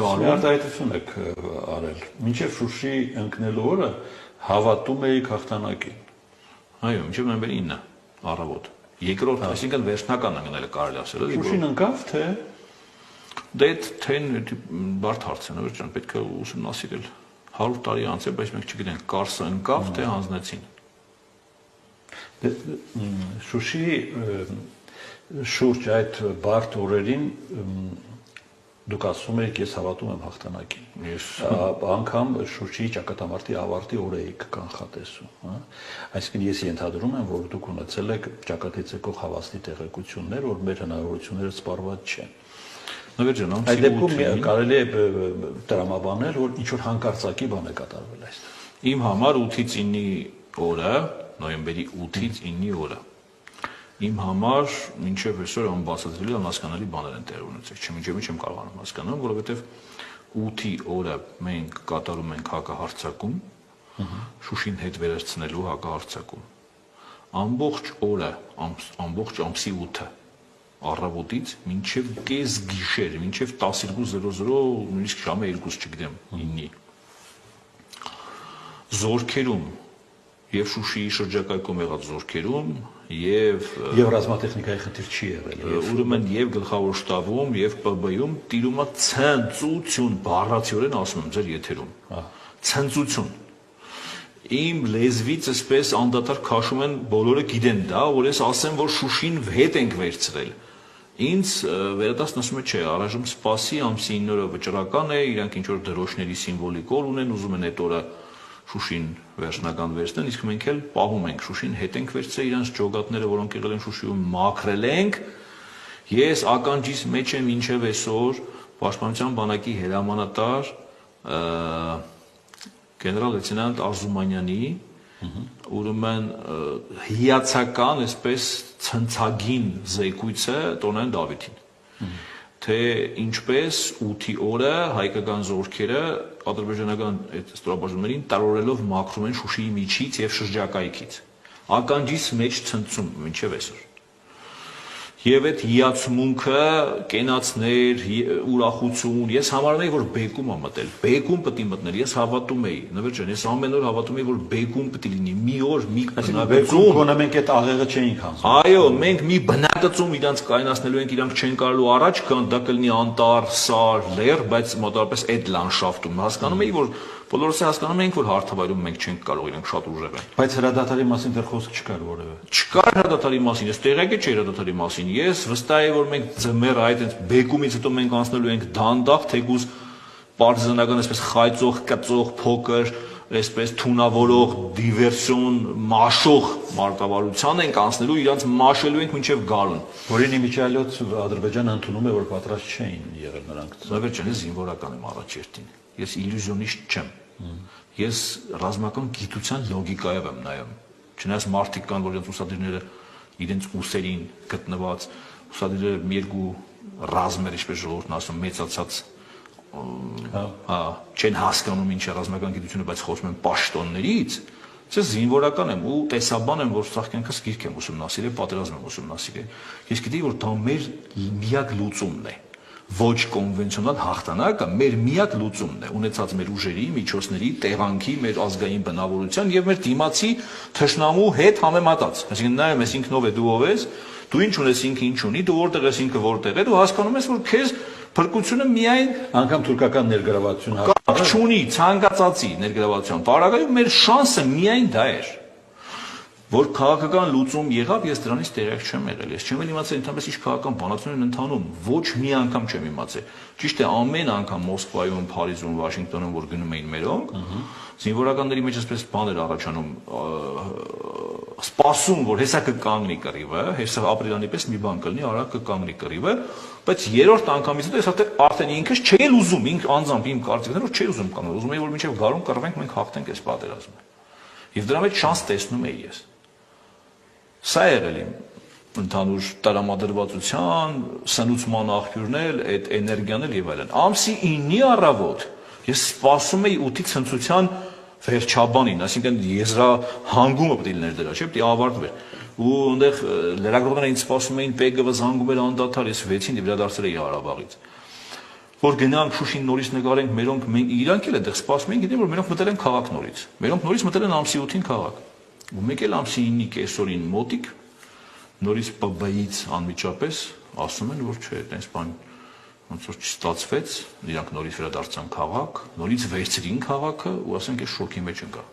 արտահայտություն եք արել։ Մինչև Շուշի ընկնելու օրը հավատում էիք հաղթանակին։ Այո, մինչև նոյեմբերի 9-ը առավոտ։ Երկրորդ, այսինքն վերջնական ընկնելը կարելի ասել է։ Շուշին ընկավ, թե դե թեն բարդ հարց է, նոր ջան, պետք է ուսումնասիրել։ 100 տարի անց է, բայց մենք չգիտենք Կարսը ընկավ, թե հանձնեցին։ Շուշի շուրջ այդ բարդ օրերին դուք ասում եք ես հավատում եմ հաղթանակին։ Անգամ Շուշի ճակատամարտի ավարտի օրը եք կանխատեսում, հա։ Այսինքն ես ենթադրում եմ, որ դուք ունեցել եք ճակատից եկող հավաստի տեղեկություններ, որ մեր հնարավորությունները սպառված չեն։ Նվեր ջան, այդ դեպքում կարելի է տրամաբանել, որ ինչ որ հանկարծակի բան է կատարվել այստեղ։ Իմ համար 8-ից 9-ի օրը, նոյեմբերի 8-ից 9-ի օրը, իմ համար մինչև այսօր անբացատրելի անհասկանալի բաներ են տեղի ունեցել, մինչև չեմ կարողանում հասկանալ, որովհետև 8-ի օրը մենք կատարում ենք հակահարձակում, Շուշին հետ վերցնելու հակահարձակում։ Ամբողջ օրը, ամբողջ ամսի 8-ը առավոտից մինչև կես գիշեր, մինչև 12:00, նույնիսկ ժամը 2, չգիտեմ, 9-ի։ Զորքերում եւ Շուշիի շրջակայքում եղած զորքերում եւ ռազմատեխնիկայի խնդիր չի եղել։ Ուրեմն եւ գլխավոր շտաբում եւ ՊԲ-ում տիրում է ցնծություն, բառացիորեն ասում եմ ձեր եթերում։ Ցնծություն։ Իմ լեզվից այսպես անդադար քաշում են, բոլորը գիտեն դա, որ ես ասեմ, որ Շուշին հետ ենք վերցրել։ Ինձ վերադասն ասում է, չէ, առայժմ սպասի, ամսի 9 օրը վճռական է, իրանք ինչ որ դրոշների սիմվոլիկ օր ունեն, ուզում են այդ օրը Շուշին վերջնական վերցնեն, իսկ մենք էլ պահում ենք Շուշին, հետ ենք վերցրել իրանց ջոգատները, որոնք եղել են Շուշիում, մաքրել ենք։ Ես ականջիս մեջ եմ մինչև այսօր Պաշտպանության բանակի հրամանատար գեներալ լեյտենանտ Արզումանյանի ուրեմն հիացական, այսպես ցնցագին զեկույցը Տոնային Դավիթին, թե ինչպես 8-ի օրը հայկական զորքերը ադրբեջանական այդ ստորաբաժանումներին տարօրելով մաքրում են Շուշիի միջից եւ շրջակայքից։ Ականջիս մեջ ցնցում մինչև այսօր։ Եվ այդ հիացմունքը, կենացներ, ուրախություն, ես համարում էի, որ բեկում է մտել, բեկում պետք է մտնել, ես հավատում էի, նվեր ջան, ես ամեն օր հավատում էի, որ բեկում պետք է լինի, մի օր, մի բնակեցում, գոնե մենք այդ աղեղը չէինք հանձնում։ Այո, մենք մի բնակեցում իրանց կայունացնելու ենք, իրանք չեն կարելու առաջ գան, դա կլինի անտառ, սար, լեռ, բայց մոտավորապես այդ լանդշաֆտում հասկանում էի, որ բոլորս հասկանում ենք, որ հարթավայրում մենք չենք կարող, իրենք շատ ուժեղ են։ Բայց հրադադարի մասին դեռ խոսք չկար որևէ։ Չկար հրադադարի մասին, ես տեղյակ չէի հրադադարի մասին։ Ես վստահ եմ, որ մենք ձմեռ այդ բեկումից հետո մենք անցնելու ենք դանդաղ, թեկուզ պարտիզանական այսպես խայծող, կծող, փոքր, այսպես թունավորող, դիվերսիոն, մաշող մարտավարության ենք անցնելու, իրանց մաշելու ենք մինչև գարուն։ Որին իմիջիալոց Ադրբեջանը ընդունում է, որ պատրաստ չէին եղել նրանք։ Նվեր ջան, ես զինվորական եմ առաջերտին։ Ես իլյուզիոնիստ չեմ։ Ես ռազմական գիտության լոգիկայով եմ նայում։ Չնայած մարդիկ կան, որ իրենց ուսադիրները իրենց ուսերին գտնված, ուսադիրները մի երկու ռազմեր, ինչպես ժողովուրդն ասում, մեծացած չեն հասկանում ինչ է ռազմական գիտությունը, բայց խոսում են պաշտոններից, ես զինվորական եմ ու տեսաբան եմ, որ սաղ կյանքս գիրք եմ ուսումնասիրել, պատերազմ եմ ուսումնասիրել։ Ես գիտեի, որ դա մեր միակ լուծումն է։ Ոչ կոնվենցիոնալ հաղթանակը մեր միակ լուծումն է, ունեցած մեր ուժերի, միջոցների, տեղանքի, մեր ազգային բնավորության եւ մեր դիմացի թշնամու հետ համեմատած։ Այսինքն նայում ես ինքնով է դու ով ես, դու ինչ ունես, ինքը ինչ ունի, դու որտեղ ես, ինքը որտեղ է, դու հասկանում ես, որ քեզ փրկությունը միայն անգամ թուրքական ներգրավվածություն կապ չունի, ցանկացածի ներգրավվածության։ Պարագայում մեր շանսը միայն դա էր։ Որ քաղաքական լուծում եղավ, ես դրանից տեղյակ չեմ եղել։ Ես չեմ իմացել ընդհանրապես ինչ քաղաքական բանացություն են ընթանում, ոչ մի անգամ չեմ իմացել։ Ճիշտ է, ամեն անգամ Մոսկվայում, Փարիզում, Վաշինգտոնում, որ գնում էին մերոնք, զինվորականների մեջ այսպես բան էր առաջանում, սպասում, որ հեսա կկանգնի կռիվը, հեսա ապրիլանի պես մի բան կլինի, արագ կկանգնի կռիվը, բայց երրորդ անգամից հետո ես արդեն ինքս չէի ուզում, ինք անձամբ իմ կարծիքներով չէի ուզում կանգնել, ուզում էի, որ մինչև գարուն կռվենք, մենք հաղթենք այս պատերազմը։ Եվ դրա մեջ շանս տեսնում էի ես։ Սա եղել իմ ընդհանուր տրամադրվածության, սնուցման աղբյուրն էլ, այդ էներգիան էլ եւ այլն։ Ամսի 9-ի առավոտ ես սպասում էի 8-ի ցնցության վերջաբանին, այսինքն եզրահանգումը պետք է լիներ դրա, չէ՞, պետք է ավարտվեր։ Ու այնտեղ լրագրողները ինձ սպասում էին, ՊԿՎ զանգում էր անդադար, ես 6-ին վերադարձել էի Ղարաբաղից։ որ գնանք Շուշին նորից նկարենք, մենք իրանք էլ այդտեղ սպասում են, գիտեն որ մենակ մտել են քաղաք նորից։ Մենակ նորից մտել են ամսի 8-ին քաղաք։ Ու մեկ էլ ամսի 9-ի կեսօրին մոտիկ նորից ՊԲ-ից անմիջապես ասում են, որ չէ, այտենց բան ոնց որ չստացվեց, իրանք նորից վերադարձան քաղաք, նորից վերցրին քաղաքը ու ասենք այս շոկի մեջ ընկա։